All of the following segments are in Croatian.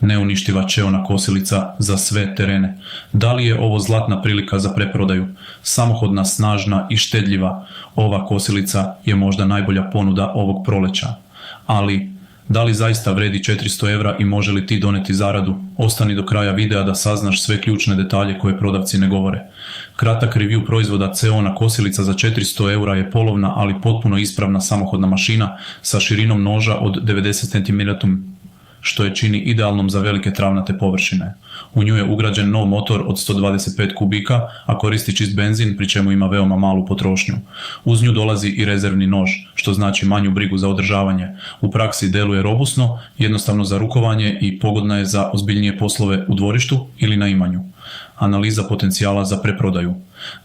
Neuništiva čeona kosilica za sve terene. Da li je ovo zlatna prilika za preprodaju? Samohodna, snažna i štedljiva, ova kosilica je možda najbolja ponuda ovog proleća. Ali, da li zaista vredi 400 € i može li ti doneti zaradu? Ostani do kraja videa da saznaš sve ključne detalje koje prodavci ne govore. Kratak review proizvoda Ceona kosilica za 400 € je polovna, ali potpuno ispravna samohodna mašina sa širinom noža od 90 cm, što je čini idealnom za velike travnate površine. U nju je ugrađen nov motor od 125 kubika, a koristi čist benzin, pri čemu ima veoma malu potrošnju. Uz nju dolazi i rezervni nož, što znači manju brigu za održavanje. U praksi deluje robusno, jednostavno za rukovanje i pogodna je za ozbiljnije poslove u dvorištu ili na imanju. Analiza potencijala za preprodaju.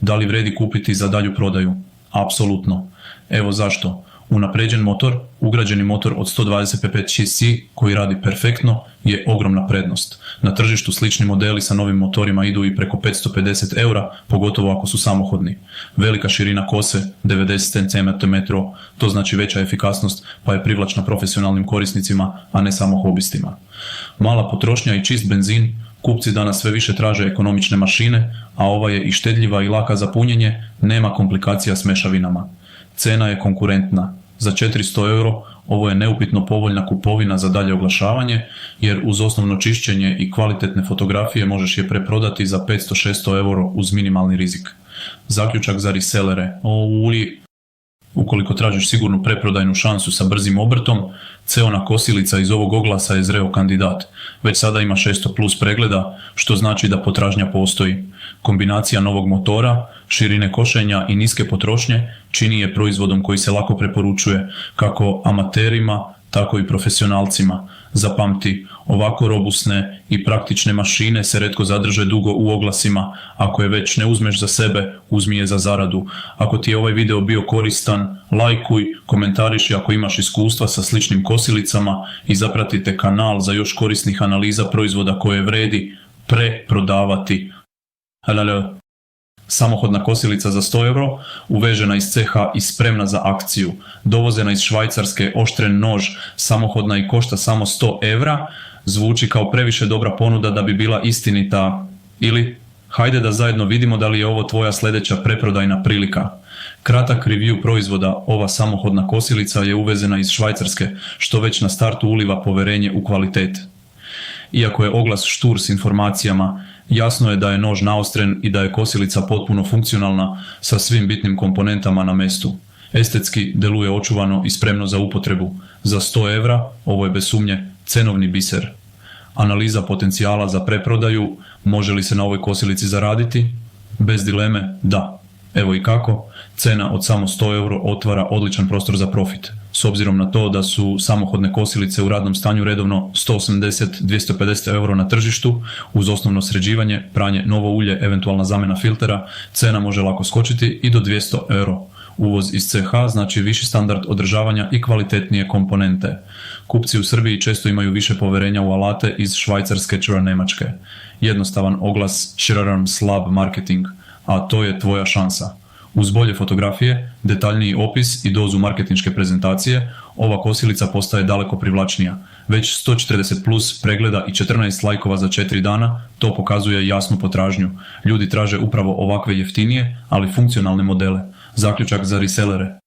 Da li vredi kupiti za dalju prodaju? Apsolutno. Evo zašto. Unapređen motor, ugrađeni motor od 125 cc koji radi perfektno je ogromna prednost. Na tržištu slični modeli sa novim motorima idu i preko 550 €, pogotovo ako su samohodni. Velika širina kose, 90 cm, to znači veća efikasnost pa je privlačna profesionalnim korisnicima, a ne samo hobistima. Mala potrošnja i čist benzin, kupci danas sve više traže ekonomične mašine, a ova je i štedljiva i laka za punjenje, nema komplikacija s mešavinama. Cena je konkurentna. Za 400 € ovo je neupitno povoljna kupovina za dalje oglašavanje, jer uz osnovno čišćenje i kvalitetne fotografije možeš je preprodati za 500-600 € uz minimalni rizik. Zaključak za resellere. Ukoliko tražiš sigurnu preprodajnu šansu sa brzim obrtom, Ceona kosilica iz ovog oglasa je zreo kandidat. Već sada ima 600+ pregleda, što znači da potražnja postoji. Kombinacija novog motora, širine košenja i niske potrošnje čini je proizvodom koji se lako preporučuje kako amaterima, tako i profesionalcima. Zapamti, ovako robusne i praktične mašine se retko zadrže dugo u oglasima. Ako je već ne uzmeš za sebe, uzmi je za zaradu. Ako ti je ovaj video bio koristan, lajkuj, komentariši ako imaš iskustva sa sličnim kosilicama i zapratite kanal za još korisnih analiza proizvoda koje vredi preprodavati. Samohodna kosilica za 100 €, uvežena iz ceha i spremna za akciju. Dovozena iz Švajcarske, oštren nož, samohodna i košta samo 100 €, zvuči kao previše dobra ponuda da bi bila istinita. Ili, hajde da zajedno vidimo da li je ovo tvoja sljedeća preprodajna prilika. Kratak review proizvoda, ova samohodna kosilica je uvezena iz Švajcarske, što već na startu uliva poverenje u kvalitet. Iako je oglas štur s informacijama, jasno je da je nož naostren i da je kosilica potpuno funkcionalna sa svim bitnim komponentama na mestu. Estetski deluje očuvano i spremno za upotrebu. Za 100 € ovo je bez sumnje cenovni biser. Analiza potencijala za preprodaju, može li se na ovoj kosilici zaraditi? Bez dileme, da. Evo i kako, cena od samo 100 € otvara odličan prostor za profit. S obzirom na to da su samohodne kosilice u radnom stanju redovno 180-250 € na tržištu, uz osnovno sređivanje, pranje, novo ulje, eventualna zamjena filtera, cena može lako skočiti i do 200 €. Uvoz iz CH znači viši standard održavanja i kvalitetnije komponente. Kupci u Srbiji često imaju više poverenja u alate iz Švajcarske / Njemačke. Jednostavan oglas, slab marketing, a to je tvoja šansa. Uz bolje fotografije, detaljniji opis i dozu marketinške prezentacije, ova kosilica postaje daleko privlačnija. Već 140+ pregleda i 14 lajkova za 4 dana, to pokazuje jasnu potražnju. Ljudi traže upravo ovakve jeftinije, ali funkcionalne modele. Zaključak za resellere.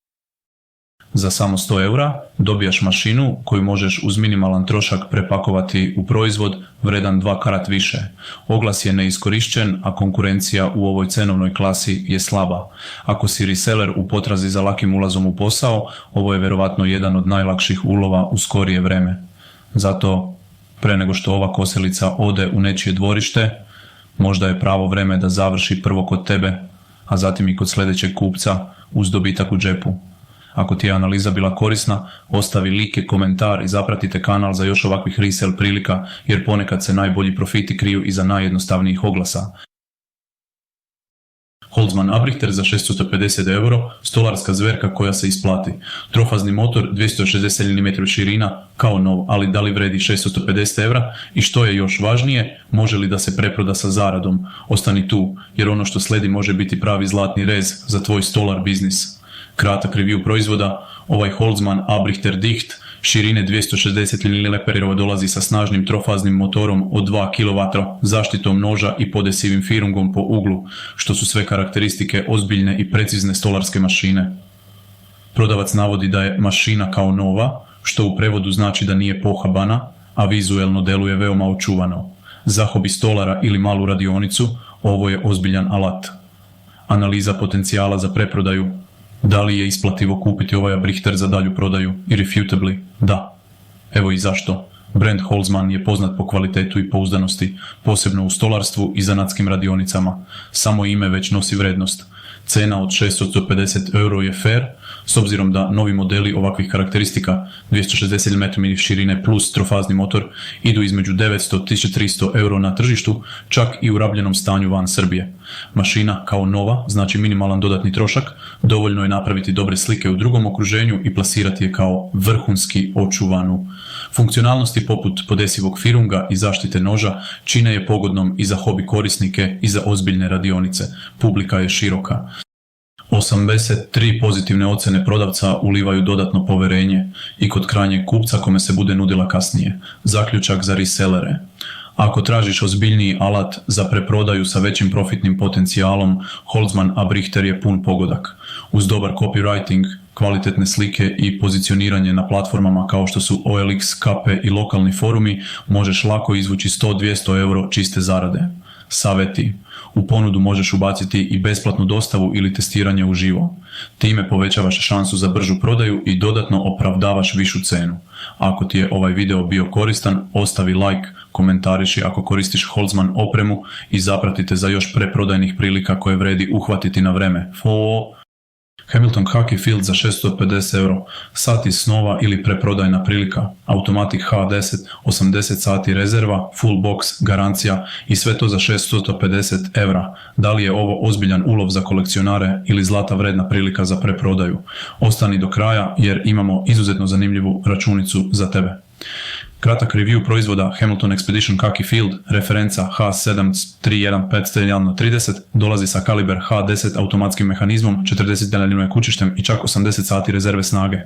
Za samo 100 € dobijaš mašinu koju možeš uz minimalan trošak prepakovati u proizvod vredan 2 karat više. Oglas je neiskorišćen, a konkurencija u ovoj cenovnoj klasi je slaba. Ako si reseller u potrazi za lakim ulazom u posao, ovo je vjerovatno jedan od najlakših ulova u skorije vreme. Zato, pre nego što ova kosilica ode u nečije dvorište, možda je pravo vreme da završi prvo kod tebe, a zatim i kod sljedećeg kupca uz dobitak u džepu. Ako ti je analiza bila korisna, ostavi like, komentar i zapratite kanal za još ovakvih resell prilika, jer ponekad se najbolji profiti kriju iza najjednostavnijih oglasa. Holzmann Abrichter za 650 €, stolarska zverka koja se isplati. Trofazni motor, 260 mm širina, kao nov, ali da li vredi 650 € i što je još važnije, može li da se preproda sa zaradom? Ostani tu, jer ono što sledi može biti pravi zlatni rez za tvoj stolar biznis. Kratak review proizvoda, ovaj Holzmann Abrichter Dicht Širine 260 mm dolazi sa snažnim trofaznim motorom od 2 kW, zaštitom noža i podesivim firungom po uglu, što su sve karakteristike ozbiljne i precizne stolarske mašine. Prodavac navodi da je mašina kao nova, što u prevodu znači da nije pohabana, a vizuelno deluje veoma očuvano. Za hobi stolara ili malu radionicu, ovo je ozbiljan alat. Analiza potencijala za preprodaju. Da li je isplativo kupiti ovaj abrihter za dalju prodaju? Irrefutably, da. Evo i zašto. Brand Holzman je poznat po kvalitetu i pouzdanosti, posebno u stolarstvu i zanatskim radionicama. Samo ime već nosi vrednost. Cena od 650 euro je fair, s obzirom da novi modeli ovakvih karakteristika, 260 mm širine plus trofazni motor, idu između 900-1300 euro na tržištu, čak i u rabljenom stanju van Srbije. Mašina kao nova znači minimalan dodatni trošak, dovoljno je napraviti dobre slike u drugom okruženju i plasirati je kao vrhunski očuvanu. Funkcionalnosti poput podesivog firunga i zaštite noža čine je pogodnom i za hobi korisnike i za ozbiljne radionice. Publika je široka. 83 pozitivne ocjene prodavca ulivaju dodatno poverenje i kod krajnjeg kupca kome se bude nudila kasnije. Zaključak za resellere. Ako tražiš ozbiljniji alat za preprodaju sa većim profitnim potencijalom, Holzman abrihter je pun pogodak. Uz dobar copywriting, kvalitetne slike i pozicioniranje na platformama kao što su OLX, Kape i lokalni forumi, možeš lako izvući 100-200 euro čiste zarade. Savjeti. U ponudu možeš ubaciti i besplatnu dostavu ili testiranje uživo. Time povećavaš šansu za bržu prodaju i dodatno opravdavaš višu cenu. Ako ti je ovaj video bio koristan, ostavi like, komentariši ako koristiš Holzman opremu i zapratite za još preprodajnih prilika koje vredi uhvatiti na vreme. Hamilton Hockey Field za 650 euro, sat iz snova ili preprodajna prilika, Automatic H10, 80 sati rezerva, full box, garancija i sve to za 650 eura. Da li je ovo ozbiljan ulov za kolekcionare ili zlata vredna prilika za preprodaju? Ostani do kraja jer imamo izuzetno zanimljivu računicu za tebe. Kratak review proizvoda Hamilton Expedition Hockey Field, referenca H7-315-30, dolazi sa kaliber H10 automatskim mehanizmom, 40 mm kućištem i čak 80 sati rezerve snage.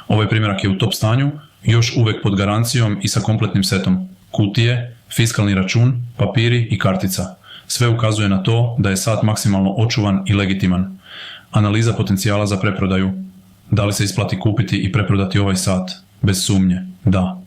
Ovaj primjerak je u top stanju, još uvijek pod garancijom i sa kompletnim setom. Kutije, fiskalni račun, papiri i kartica. Sve ukazuje na to da je sat maksimalno očuvan i legitiman. Analiza potencijala za preprodaju. Da li se isplati kupiti i preprodati ovaj sat? Bez sumnje, da.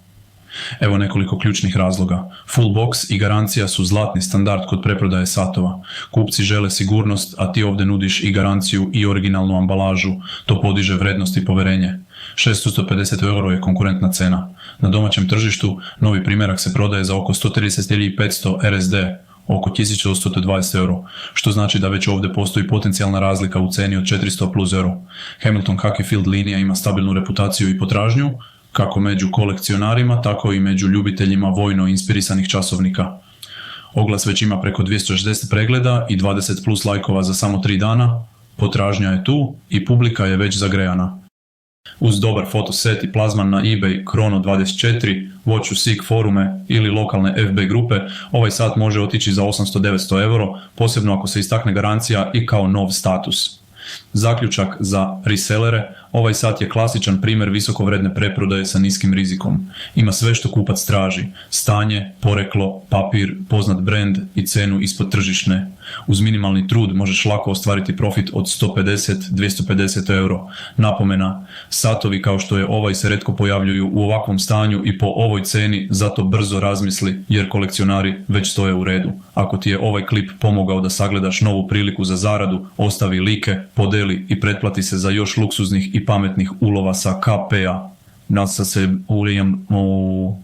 Evo nekoliko ključnih razloga. Full box i garancija su zlatni standard kod preprodaje satova. Kupci žele sigurnost, a ti ovdje nudiš i garanciju i originalnu ambalažu. To podiže vrednost i poverenje. 650 euro je konkurentna cena. Na domaćem tržištu novi primjerak se prodaje za oko 130.500 RSD, oko 1120 euro, što znači da već ovdje postoji potencijalna razlika u ceni od 400 plus euro. Hamilton Hockey Field linija ima stabilnu reputaciju i potražnju, kako među kolekcionarima, tako i među ljubiteljima vojno inspirisanih časovnika. Oglas već ima preko 260 pregleda i 20 plus lajkova za samo 3 dana, potražnja je tu i publika je već zagrejana. Uz dobar fotoset i plazman na eBay, Chrono24, Watch Seek forume ili lokalne FB grupe, ovaj sat može otići za 800-900 euro, posebno ako se istakne garancija i kao nov status. Zaključak za resellere, ovaj sat je klasičan primjer visokovredne preprodaje sa niskim rizikom. Ima sve što kupac traži, stanje, poreklo, papir, poznat brand i cenu ispod tržišne. Uz minimalni trud možeš lako ostvariti profit od 150-250 euro. Napomena, satovi kao što je ovaj se retko pojavljuju u ovakvom stanju i po ovoj ceni, zato brzo razmisli jer kolekcionari već stoje u redu. Ako ti je ovaj klip pomogao da sagledaš novu priliku za zaradu, ostavi like, podeli i pretplati se za još luksuznih i pametnih ulova sa KP-a. Nasa se ulijam u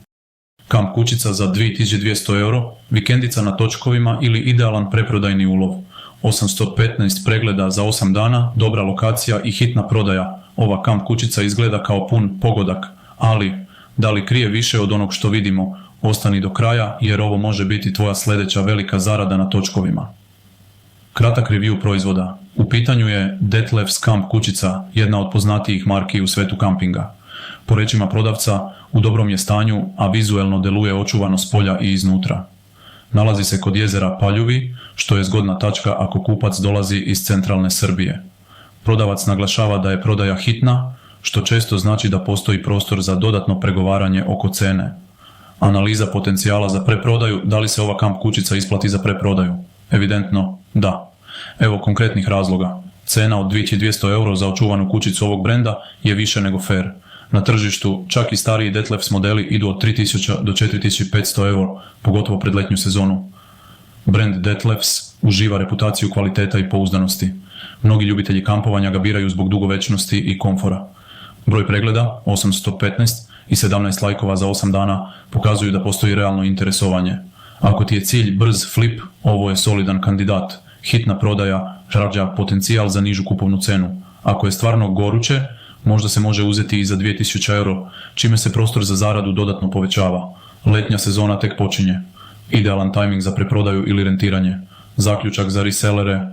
kamp kućica za 2200 euro, vikendica na točkovima ili idealan preprodajni ulov. 815 pregleda za 8 dana, dobra lokacija i hitna prodaja. Ova kamp kućica izgleda kao pun pogodak, ali da li krije više od onog što vidimo? Ostani do kraja jer ovo može biti tvoja sljedeća velika zarada na točkovima. Kratak review proizvoda. U pitanju je Detlefs kamp kućica, jedna od poznatijih marki u svetu kampinga. Po rečima prodavca, u dobrom je stanju, a vizuelno deluje očuvano s polja i iznutra. Nalazi se kod jezera Paljuvi, što je zgodna tačka ako kupac dolazi iz centralne Srbije. Prodavac naglašava da je prodaja hitna, što često znači da postoji prostor za dodatno pregovaranje oko cene. Analiza potencijala za preprodaju, da li se ova kamp kućica isplati za preprodaju? Evidentno, da. Evo konkretnih razloga. Cena od 2200 euro za očuvanu kućicu ovog brenda je više nego fair. Na tržištu čak i stariji Detlefs modeli idu od 3000 do 4500 euro, pogotovo pred letnju sezonu. Brand Detlefs uživa reputaciju kvaliteta i pouzdanosti. Mnogi ljubitelji kampovanja ga biraju zbog dugovečnosti i komfora. Broj pregleda, 815 i 17 lajkova za 8 dana, pokazuju da postoji realno interesovanje. Ako ti je cilj brz flip, ovo je solidan kandidat. Hitna prodaja rađa potencijal za nižu kupovnu cenu. Ako je stvarno goruće, možda se može uzeti i za 2000 euro, čime se prostor za zaradu dodatno povećava. Letnja sezona tek počinje. Idealan tajming za preprodaju ili rentiranje. Zaključak za resellere.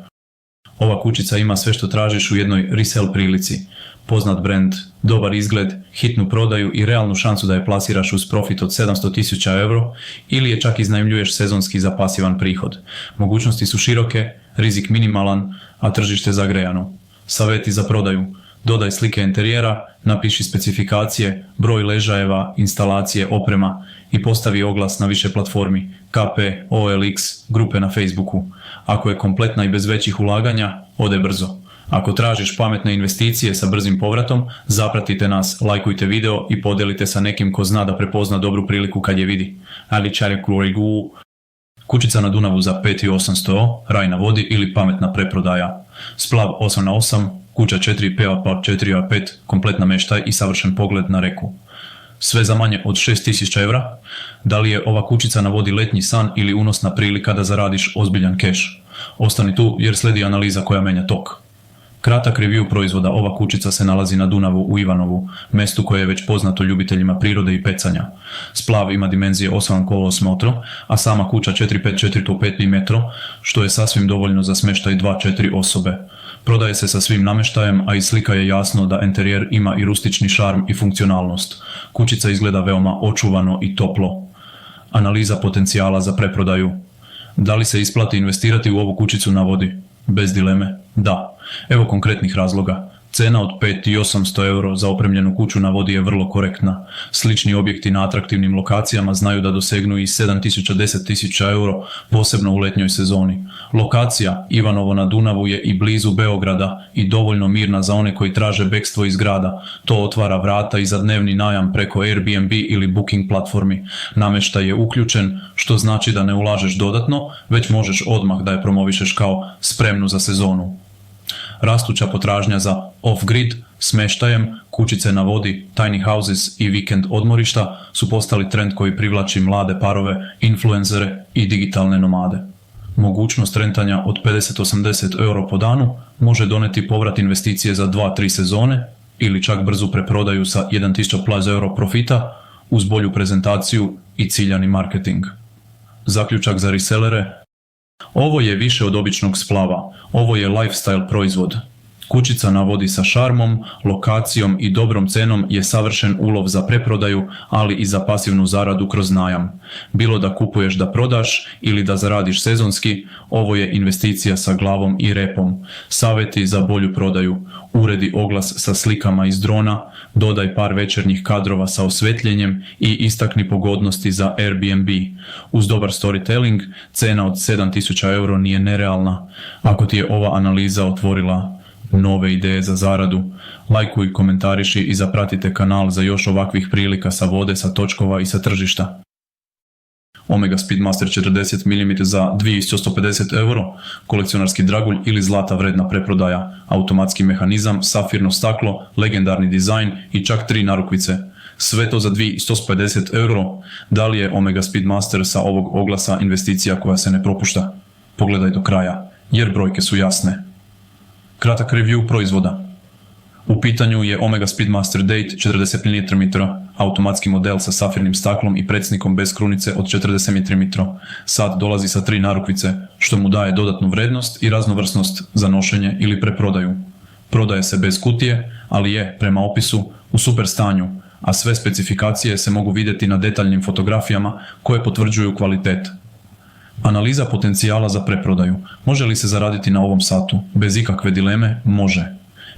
Ova kućica ima sve što tražiš u jednoj resell prilici. Poznat brand, dobar izgled, hitnu prodaju i realnu šansu da je plasiraš uz profit od 700.000 euro ili je čak iznajmljuješ sezonski za pasivan prihod. Mogućnosti su široke, rizik minimalan, a tržište zagrejano. Savjeti za prodaju. Dodaj slike interijera, napiši specifikacije, broj ležajeva, instalacije, oprema i postavi oglas na više platformi, KP, OLX, grupe na Facebooku. Ako je kompletna i bez većih ulaganja, ode brzo. Ako tražiš pametne investicije sa brzim povratom, zapratite nas, lajkujte video i podijelite sa nekim ko zna da prepozna dobru priliku kad je vidi. Ali čarek glorigu. Kućica na Dunavu za 5800, raj na vodi ili pametna preprodaja. Splav 8x8, kuća 4 pa 4a5, kompletna meštaj i savršen pogled na reku. Sve za manje od 6000 evra. Da li je ova kućica na vodi letnji san ili unosna prilika da zaradiš ozbiljan keš? Ostani tu jer slijedi analiza koja menja tok. Kratak review proizvoda. Ova kućica se nalazi na Dunavu u Ivanovu, mjestu koje je već poznato ljubiteljima prirode i pecanja. Splav ima dimenzije 8x8 m, a sama kuća 4x4 m, što je sasvim dovoljno za smještaj 2-4 osobe. Prodaje se sa svim namještajem, a iz slika je jasno da interijer ima i rustični šarm i funkcionalnost. Kućica izgleda veoma očuvano i toplo. Analiza potencijala za preprodaju. Da li se isplati investirati u ovu kućicu na vodi? Bez dileme, da. Evo konkretnih razloga. Cena od 5800 euro za opremljenu kuću na vodi je vrlo korektna. Slični objekti na atraktivnim lokacijama znaju da dosegnu i 7000-10.000 euro, posebno u letnjoj sezoni. Lokacija Ivanovo na Dunavu je i blizu Beograda i dovoljno mirna za one koji traže bekstvo iz grada. To otvara vrata i za dnevni najam preko Airbnb ili Booking platformi. Namještaj je uključen, što znači da ne ulažeš dodatno, već možeš odmah da je promovišeš kao spremnu za sezonu. Rastuća potražnja za off-grid, smještajem, kućice na vodi, tiny houses i vikend odmorišta su postali trend koji privlači mlade parove, influencere i digitalne nomade. Mogućnost rentanja od 50-80 euro po danu može doneti povrat investicije za 2-3 sezone ili čak brzu preprodaju sa 1000+ euro profita uz bolju prezentaciju i ciljani marketing. Zaključak za resellere. Ovo je više od običnog splava, ovo je lifestyle proizvod. Kućica na vodi sa šarmom, lokacijom i dobrom cenom je savršen ulov za preprodaju, ali i za pasivnu zaradu kroz najam. Bilo da kupuješ da prodaš ili da zaradiš sezonski, ovo je investicija sa glavom i repom. Savjeti za bolju prodaju. Uredi oglas sa slikama iz drona, dodaj par večernjih kadrova sa osvetljenjem i istakni pogodnosti za Airbnb. Uz dobar storytelling, cena od 7000 euro nije nerealna. Ako ti je ova analiza otvorila nove ideje za zaradu, lajkuj, komentariši i zapratite kanal za još ovakvih prilika sa vode, sa točkova i sa tržišta. Omega Speedmaster 40 mm za 2150 euro, kolekcionarski dragulj ili zlata vredna preprodaja, automatski mehanizam, safirno staklo, legendarni dizajn i čak 3 narukvice. Sve to za 2150 euro. Da li je Omega Speedmaster sa ovog oglasa investicija koja se ne propušta? Pogledaj do kraja, jer brojke su jasne. Kratak review proizvoda. U pitanju je Omega Speedmaster Date 40 mm, automatski model sa safirnim staklom i predsnikom bez krunice od 40 mm. Sad dolazi sa 3 narukvice, što mu daje dodatnu vrednost i raznovrsnost za nošenje ili preprodaju. Prodaje se bez kutije, ali je, prema opisu, u super stanju, a sve specifikacije se mogu vidjeti na detaljnim fotografijama koje potvrđuju kvalitet. Analiza potencijala za preprodaju. Može li se zaraditi na ovom satu? Bez ikakve dileme, može.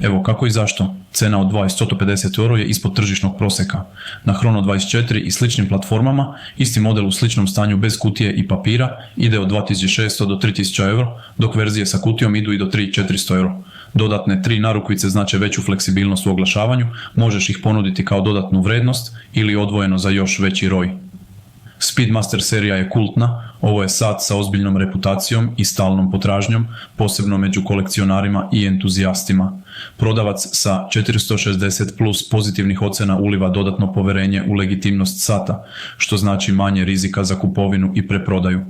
Evo kako i zašto. Cena od 2150 euro je ispod tržišnog prosjeka. Na Chrono 24 i sličnim platformama isti model u sličnom stanju bez kutije i papira ide od 2600 do 3000 euro, dok verzije sa kutijom idu i do 3400 euro. Dodatne 3 narukvice znače veću fleksibilnost u oglašavanju, možeš ih ponuditi kao dodatnu vrednost ili odvojeno za još veći ROI. Speedmaster serija je kultna, ovo je sat sa ozbiljnom reputacijom i stalnom potražnjom, posebno među kolekcionarima i entuzijastima. Prodavac sa 460 plus pozitivnih ocjena uliva dodatno poverenje u legitimnost sata, što znači manje rizika za kupovinu i preprodaju.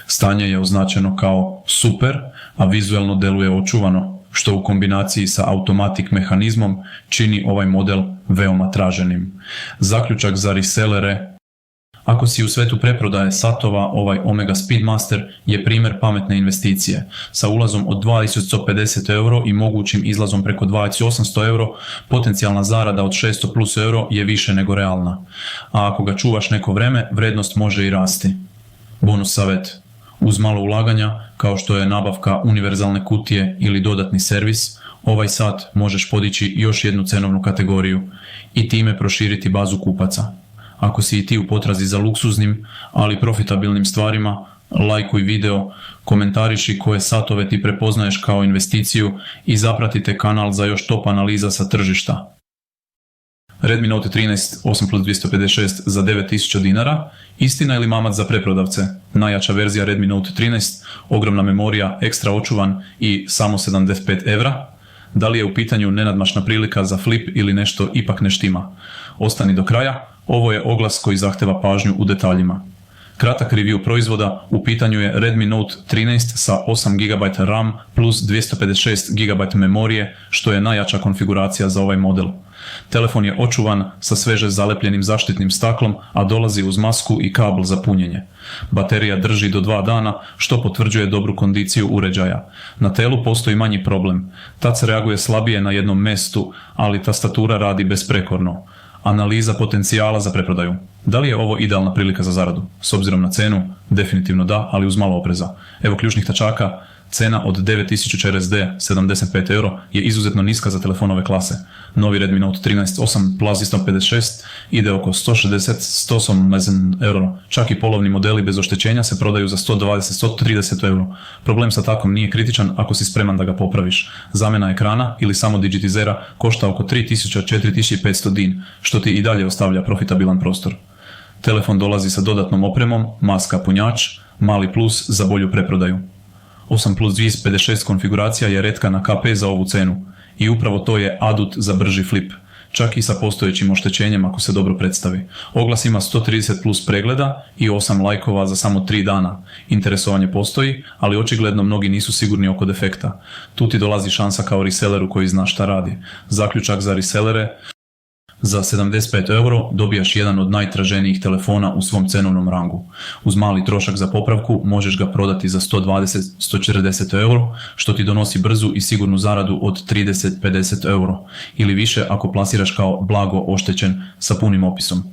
Stanje je označeno kao super, a vizuelno deluje očuvano, što u kombinaciji sa automatik mehanizmom čini ovaj model veoma traženim. Zaključak za resellere: ako si u svetu preprodaje satova, ovaj Omega Speedmaster je primjer pametne investicije. Sa ulazom od 2150 euro i mogućim izlazom preko 2800 euro, potencijalna zarada od 600 plus euro je više nego realna. A ako ga čuvaš neko vreme, vrednost može i rasti. Bonus savjet: uz malo ulaganja, kao što je nabavka univerzalne kutije ili dodatni servis, ovaj sat možeš podići još jednu cenovnu kategoriju i time proširiti bazu kupaca. Ako si i ti u potrazi za luksuznim, ali profitabilnim stvarima, lajkuj video, komentariši koje satove ti prepoznaješ kao investiciju i zapratite kanal za još top analiza sa tržišta. Redmi Note 13 8+256 za 9000 dinara, istina ili mamac za preprodavce? Najjača verzija Redmi Note 13, ogromna memorija, ekstra očuvan i samo 75 evra. Da li je u pitanju nenadmašna prilika za flip ili nešto ipak ne štima? Ostani do kraja, ovo je oglas koji zahteva pažnju u detaljima. Kratak review proizvoda, u pitanju je Redmi Note 13 sa 8 GB RAM plus 256 GB memorije, što je najjača konfiguracija za ovaj model. Telefon je očuvan sa sveže zalepljenim zaštitnim staklom, a dolazi uz masku i kabel za punjenje. Baterija drži do 2 dana, što potvrđuje dobru kondiciju uređaja. Na telu postoji manji problem. Touch reaguje slabije na jednom mjestu, ali tastatura radi besprekorno. Analiza potencijala za preprodaju. Da li je ovo idealna prilika za zaradu? S obzirom na cenu, definitivno da, ali uz malo opreza. Evo ključnih tačaka. Cena od 9000 RSD 75 euro je izuzetno niska za telefonove klase. Novi Redmi Note 13 8 Plus 156 ide oko 160-180 euro. Čak i polovni modeli bez oštećenja se prodaju za 120-130 euro. Problem sa takom nije kritičan ako si spreman da ga popraviš. Zamjena ekrana ili samo digitizera košta oko 3000-4500 din, što ti i dalje ostavlja profitabilan prostor. Telefon dolazi sa dodatnom opremom, maska punjač, mali plus za bolju preprodaju. 8+256 konfiguracija je retka na KP za ovu cenu i upravo to je adut za brži flip, čak i sa postojećim oštećenjem ako se dobro predstavi. Oglas ima 130 plus pregleda i 8 lajkova za samo 3 dana. Interesovanje postoji, ali očigledno mnogi nisu sigurni oko defekta. Tu ti dolazi šansa kao reselleru koji zna šta radi. Zaključak za resellere: za 75 euro dobijaš jedan od najtraženijih telefona u svom cenovnom rangu. Uz mali trošak za popravku možeš ga prodati za 120-140 euro, što ti donosi brzu i sigurnu zaradu od 30-50 euro, ili više ako plasiraš kao blago oštećen sa punim opisom.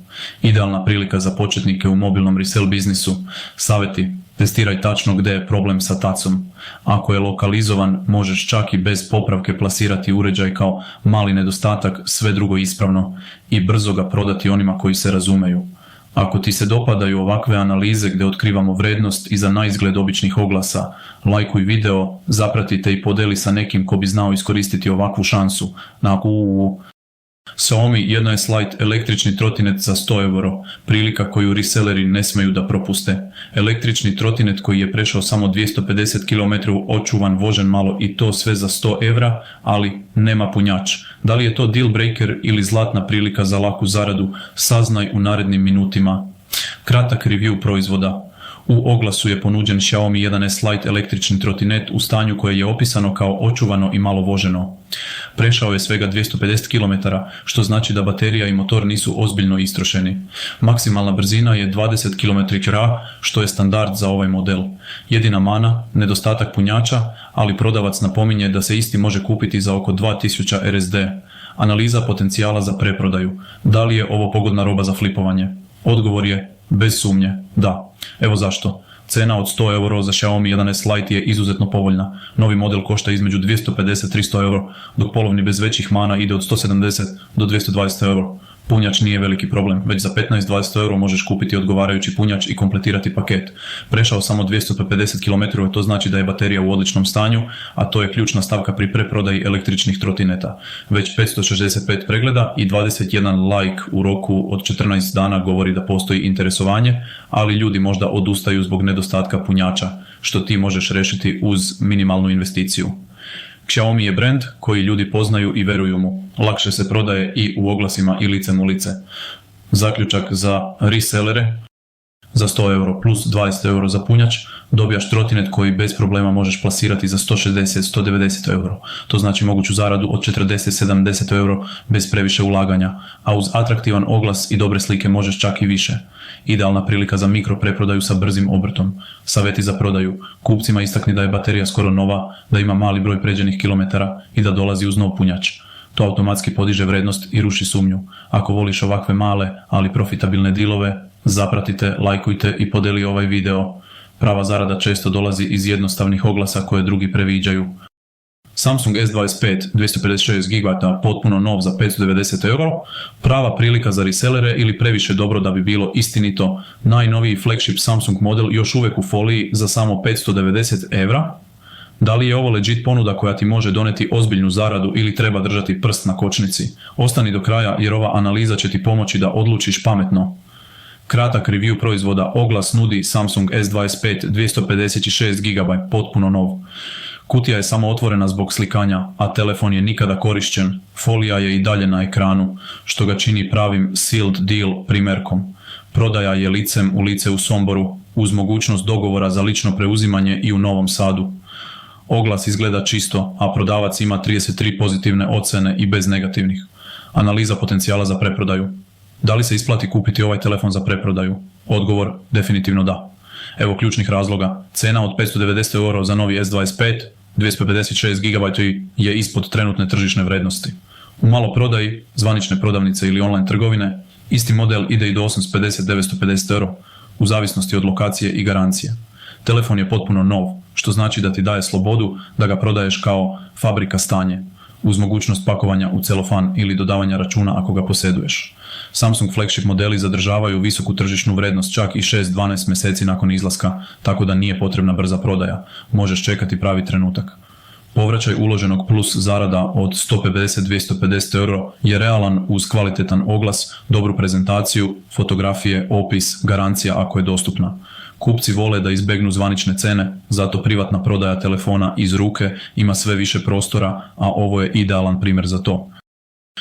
Idealna prilika za početnike u mobilnom resell biznisu. Savjeti: testiraj tačno gdje je problem sa tacom. Ako je lokalizovan, možeš čak i bez popravke plasirati uređaj kao mali nedostatak, sve drugo ispravno, i brzo ga prodati onima koji se razumeju. Ako ti se dopadaju ovakve analize gdje otkrivamo vrednost iza naizgled običnih oglasa, lajkuj video, zapratite i podeli sa nekim ko bi znao iskoristiti ovakvu šansu. Xiaomi jednoslide električni trotinet za 100 euro, prilika koju reselleri ne smeju da propuste. Električni trotinet koji je prešao samo 250 km očuvan, vožen malo i to sve za 100 evra, ali nema punjač. Da li je to deal breaker ili zlatna prilika za laku zaradu? Saznaj u narednim minutima. Kratak review proizvoda. U oglasu je ponuđen Xiaomi 1S Lite električni trotinet u stanju koje je opisano kao očuvano i malo voženo. Prešao je svega 250 km, što znači da baterija i motor nisu ozbiljno istrošeni. Maksimalna brzina je 20 km/h, što je standard za ovaj model. Jedina mana, nedostatak punjača, ali prodavac napominje da se isti može kupiti za oko 2000 RSD. Analiza potencijala za preprodaju. Da li je ovo pogodna roba za flipovanje? Odgovor je bez sumnje da. Evo zašto. Cena od 100 euro za Xiaomi 11 Lite je izuzetno povoljna. Novi model košta između 250-300 euro, dok polovni bez većih mana ide od 170 do 220 euro. Punjač nije veliki problem, već za 15-20 euro možeš kupiti odgovarajući punjač i kompletirati paket. Prešao samo 250 km, to znači da je baterija u odličnom stanju, a to je ključna stavka pri preprodaji električnih trotineta. Već 565 pregleda i 21 like u roku od 14 dana govori da postoji interesovanje, ali ljudi možda odustaju zbog nedostatka punjača, što ti možeš riješiti uz minimalnu investiciju. Xiaomi je brand koji ljudi poznaju i veruju mu. Lakše se prodaje i u oglasima i licem u lice. Zaključak za resellere: za 100 euro plus 20 euro za punjač dobijaš trotinet koji bez problema možeš plasirati za 160-190 euro. To znači moguću zaradu od 40-70 euro bez previše ulaganja, a uz atraktivan oglas i dobre slike možeš čak i više. Idealna prilika za mikro preprodaju sa brzim obrtom. Savjeti za prodaju: kupcima istakni da je baterija skoro nova, da ima mali broj pređenih kilometara i da dolazi uz nov punjač. To automatski podiže vrednost i ruši sumnju. Ako voliš ovakve male, ali profitabilne dilove, zapratite, lajkujte i podeli ovaj video. Prava zarada često dolazi iz jednostavnih oglasa koje drugi previđaju. Samsung S25 256 GB potpuno nov za 590 euro, prava prilika za resellere ili previše dobro da bi bilo istinito, najnoviji flagship Samsung model još uvijek u foliji za samo 590 evra. Da li je ovo legit ponuda koja ti može doneti ozbiljnu zaradu ili treba držati prst na kočnici? Ostani do kraja jer ova analiza će ti pomoći da odlučiš pametno. Kratak review proizvoda: oglas nudi Samsung S25 256 GB potpuno nov. Kutija je samo otvorena zbog slikanja, a telefon je nikada korišćen. Folija je i dalje na ekranu, što ga čini pravim sealed deal primjerkom. Prodaja je licem u lice u Somboru, uz mogućnost dogovora za lično preuzimanje i u Novom Sadu. Oglas izgleda čisto, a prodavac ima 33 pozitivne ocjene i bez negativnih. Analiza potencijala za preprodaju: da li se isplati kupiti ovaj telefon za preprodaju? Odgovor: definitivno da. Evo ključnih razloga: cena od 590 euro za novi S25 256 GB je ispod trenutne tržišne vrednosti. U maloprodaji, zvanične prodavnice ili online trgovine, isti model ide i do 850-950 euro, u zavisnosti od lokacije i garancije. Telefon je potpuno nov, što znači da ti daje slobodu da ga prodaješ kao fabrika stanje, uz mogućnost pakovanja u celofan ili dodavanja računa ako ga posjeduješ. Samsung flagship modeli zadržavaju visoku tržišnu vrednost čak i 6-12 mjeseci nakon izlaska, tako da nije potrebna brza prodaja. Možeš čekati pravi trenutak. Povraćaj uloženog plus zarada od 150-250 euro je realan uz kvalitetan oglas, dobru prezentaciju, fotografije, opis, garancija ako je dostupna. Kupci vole da izbegnu zvanične cene, zato privatna prodaja telefona iz ruke ima sve više prostora, a ovo je idealan primjer za to.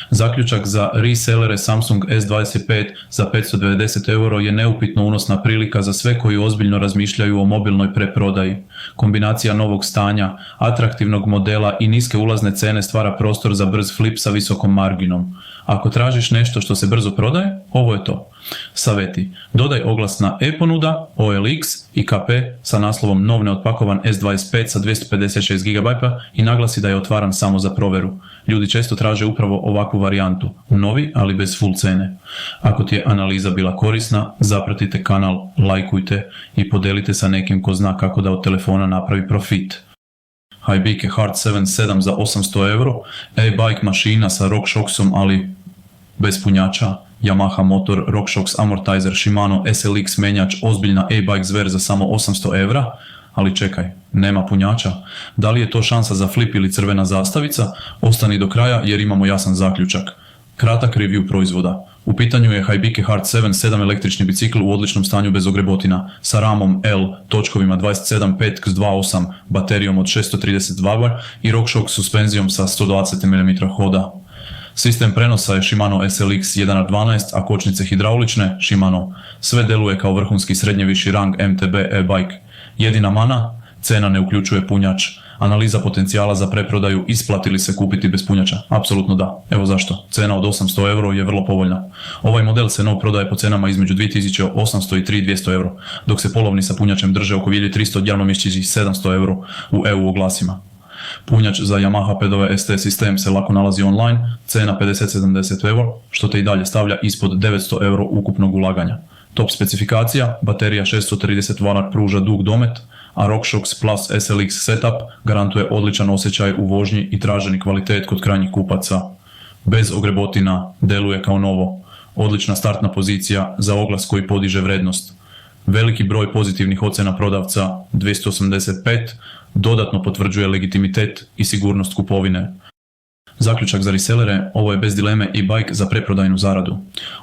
Zaključak za resellere: Samsung S25 za 590 euro je neupitno unosna prilika za sve koji ozbiljno razmišljaju o mobilnoj preprodaji. Kombinacija novog stanja, atraktivnog modela i niske ulazne cene stvara prostor za brz flip sa visokom marginom. Ako tražiš nešto što se brzo prodaje, ovo je to. Savjeti: dodaj oglas na e-ponuda, OLX i KP sa naslovom nov neotpakovan S25 sa 256 GB i naglasi da je otvaran samo za provjeru. Ljudi često traže upravo ovakvu varijantu, novi ali bez full cene. Ako ti je analiza bila korisna, zapratite kanal, lajkujte i podelite sa nekim ko zna kako da od telefona napravi profit. Haibike Hard 7 za 800 euro, e-bike mašina sa RockShoxom ali bez punjača, Yamaha motor, RockShox amortizer, Shimano SLX menjač, ozbiljna e-bike zver za samo 800 evra, ali čekaj, nema punjača. Da li je to šansa za flip ili crvena zastavica? Ostani do kraja jer imamo jasan zaključak. Kratak review proizvoda. U pitanju je Haibike Hard 7 električni bicikl u odličnom stanju bez ogrebotina, sa ramom L, točkovima 27 5x28, baterijom od 630 W i RockShox suspenzijom sa 120 mm hoda. Sistem prenosa je Shimano SLX 1R12, a kočnice hidraulične Shimano. Sve deluje kao vrhunski srednjeviši rang MTB e-bike. Jedina mana? Cena ne uključuje punjač. Analiza potencijala za preprodaju: isplati li se kupiti bez punjača? Apsolutno da. Evo zašto. Cena od 800 euro je vrlo povoljna. Ovaj model se nov prodaje po cenama između 2800 i 3200 euro, dok se polovni sa punjačem drže oko 1300 javnomješćići 700 euro u EU oglasima. Punjač za Yamaha pedove ST sistem se lako nalazi online, cena 50-70 euro, što te i dalje stavlja ispod 900 euro ukupnog ulaganja. Top specifikacija, baterija 630 W pruža dug domet, a RockShox Plus SLX setup garantuje odličan osjećaj u vožnji i traženi kvalitet kod krajnjih kupaca. Bez ogrebotina, deluje kao novo. Odlična startna pozicija za oglas koji podiže vrednost. Veliki broj pozitivnih ocjena prodavca, 285, dodatno potvrđuje legitimitet i sigurnost kupovine. Zaključak za resellere, ovo je bez dileme e-bike za preprodajnu zaradu.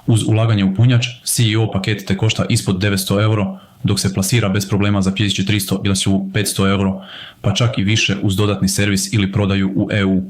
Uz ulaganje u punjač, CEO paket te košta ispod 900 euro, dok se plasira bez problema za 1300 ili su 500 euro, pa čak i više uz dodatni servis ili prodaju u EU.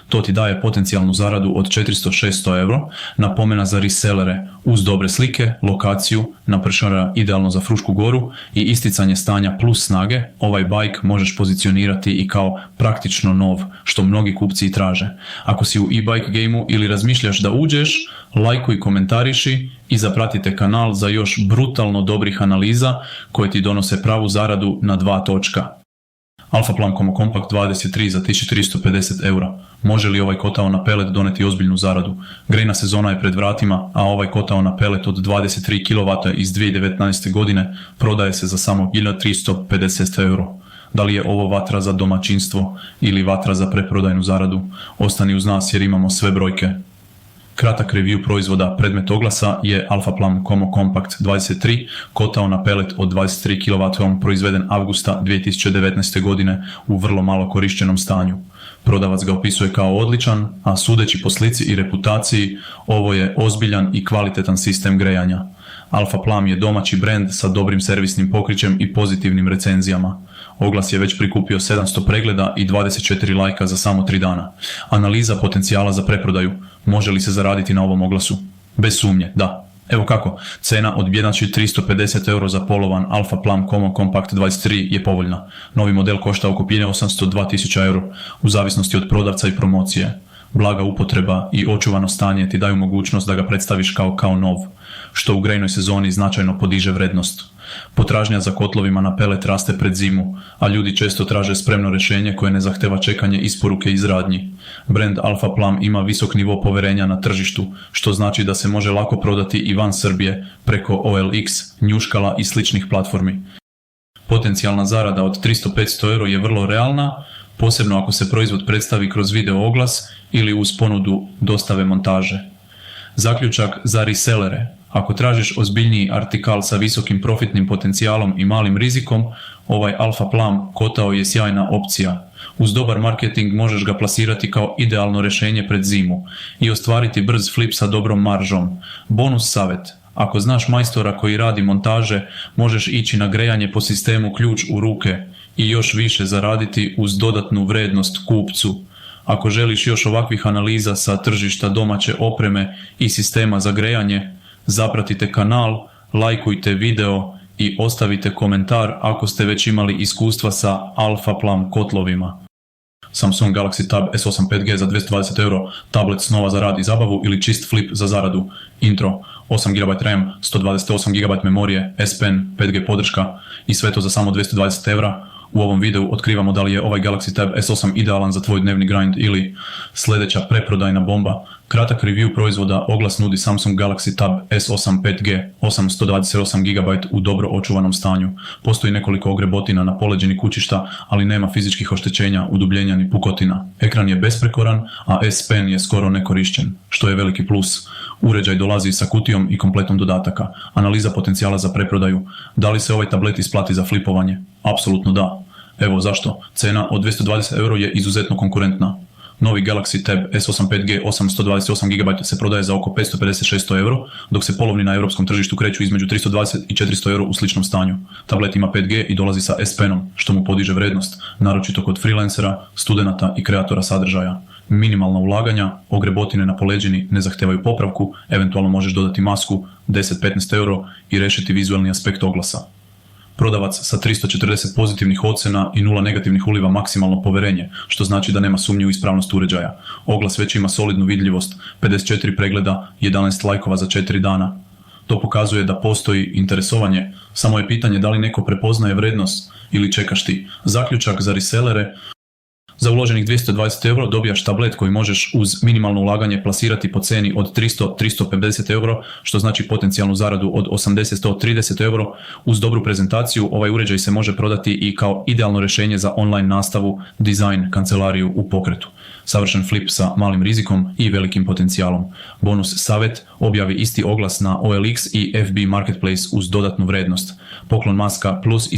To ti daje potencijalnu zaradu od 400-600 euro, napomena za resellere uz dobre slike, lokaciju, napršara idealno za Frušku goru i isticanje stanja plus snage, ovaj bike možeš pozicionirati i kao praktično nov, što mnogi kupci i traže. Ako si u e-bike gameu ili razmišljaš da uđeš, lajkuj, komentariši i zapratite kanal za još brutalno dobrih analiza koje ti donose pravu zaradu na 2 točka. Alpha Plum Como Compact 23 za 1350 eura. Može li ovaj kotao na pelet doneti ozbiljnu zaradu? Grejna sezona je pred vratima, a ovaj kotao na pelet od 23 kW iz 2019. godine prodaje se za samo 1350 euro. Da li je ovo vatra za domaćinstvo ili vatra za preprodajnu zaradu? Ostani uz nas jer imamo sve brojke. Kratak review proizvoda, predmet oglasa je Alpha Plum Como Compact 23, kotao na pelet od 23 kW proizveden avgusta 2019. godine u vrlo malo korišćenom stanju. Prodavac ga opisuje kao odličan, a sudeći po slici i reputaciji, ovo je ozbiljan i kvalitetan sistem grejanja. Alpha Plum je domaći brend sa dobrim servisnim pokrićem i pozitivnim recenzijama. Oglas je već prikupio 700 pregleda i 24 lajka za samo 3 dana. Analiza potencijala za preprodaju. Može li se zaraditi na ovom oglasu? Bez sumnje, da. Evo kako, cena od 350 euro za polovan Alpha Plum Como Compact 23 je povoljna. Novi model košta oko 802.000 euro, u zavisnosti od prodavca i promocije. Blaga upotreba i očuvano stanje ti daju mogućnost da ga predstaviš kao nov, što u grejnoj sezoni značajno podiže vrednost. Potražnja za kotlovima na pelet raste pred zimu, a ljudi često traže spremno rješenje koje ne zahteva čekanje isporuke iz radnji. Brand Alpha Plum ima visok nivo poverenja na tržištu, što znači da se može lako prodati i van Srbije preko OLX, Njuškala i sličnih platformi. Potencijalna zarada od 300-500 euro je vrlo realna, posebno ako se proizvod predstavi kroz video oglas ili uz ponudu dostave montaže. Zaključak za resellere. Ako tražiš ozbiljniji artikal sa visokim profitnim potencijalom i malim rizikom, ovaj Alpha Plum kotao je sjajna opcija. Uz dobar marketing možeš ga plasirati kao idealno rješenje pred zimu i ostvariti brz flip sa dobrom maržom. Bonus savjet. Ako znaš majstora koji radi montaže, možeš ići na grejanje po sistemu ključ u ruke i još više zaraditi uz dodatnu vrednost kupcu. Ako želiš još ovakvih analiza sa tržišta domaće opreme i sistema za grejanje, zapratite kanal, lajkujte video i ostavite komentar ako ste već imali iskustva sa Alpha Plum kotlovima. Samsung Galaxy Tab S8 5G za 220 euro, tablet snova za rad i zabavu ili čist flip za zaradu. Intro, 8 GB RAM, 128 GB memorije, S Pen, 5G podrška i sve to za samo 220 eura. U ovom videu otkrivamo da li je ovaj Galaxy Tab S8 idealan za tvoj dnevni grind ili sljedeća preprodajna bomba. Kratak review proizvoda, oglas nudi Samsung Galaxy Tab S8 5G, 828 GB u dobro očuvanom stanju. Postoji nekoliko ogrebotina na poleđini kućišta, ali nema fizičkih oštećenja, udubljenja ni pukotina. Ekran je besprekoran, a S Pen je skoro nekorišćen, što je veliki plus. Uređaj dolazi sa kutijom i kompletom dodataka. Analiza potencijala za preprodaju. Da li se ovaj tablet isplati za flipovanje? Apsolutno da. Evo zašto. Cena od 220 euro je izuzetno konkurentna. Novi Galaxy Tab S8 5G 828 GB se prodaje za oko 550-600 euro, dok se polovni na europskom tržištu kreću između 320 i 400 euro u sličnom stanju. Tablet ima 5G i dolazi sa S Penom, što mu podiže vrednost, naročito kod freelancera, studenata i kreatora sadržaja. Minimalna ulaganja, ogrebotine na poleđini ne zahtevaju popravku, eventualno možeš dodati masku, 10-15 euro i rešiti vizualni aspekt oglasa. Prodavac sa 340 pozitivnih ocjena i 0 negativnih uliva maksimalno poverenje, što znači da nema sumnje u ispravnost uređaja. Oglas već ima solidnu vidljivost, 54 pregleda, 11 lajkova za 4 dana. To pokazuje da postoji interesovanje, samo je pitanje da li neko prepoznaje vrednost ili čekaš ti. Zaključak za resellere. Za uloženih 220 euro dobijaš tablet koji možeš uz minimalno ulaganje plasirati po ceni od 300-350 euro, što znači potencijalnu zaradu od 80-130 euro. Uz dobru prezentaciju ovaj uređaj se može prodati i kao idealno rješenje za online nastavu, dizajn, kancelariju u pokretu. Savršen flip sa malim rizikom i velikim potencijalom. Bonus savjet, objavi isti oglas na OLX i FB Marketplace uz dodatnu vrednost. Poklon maska plus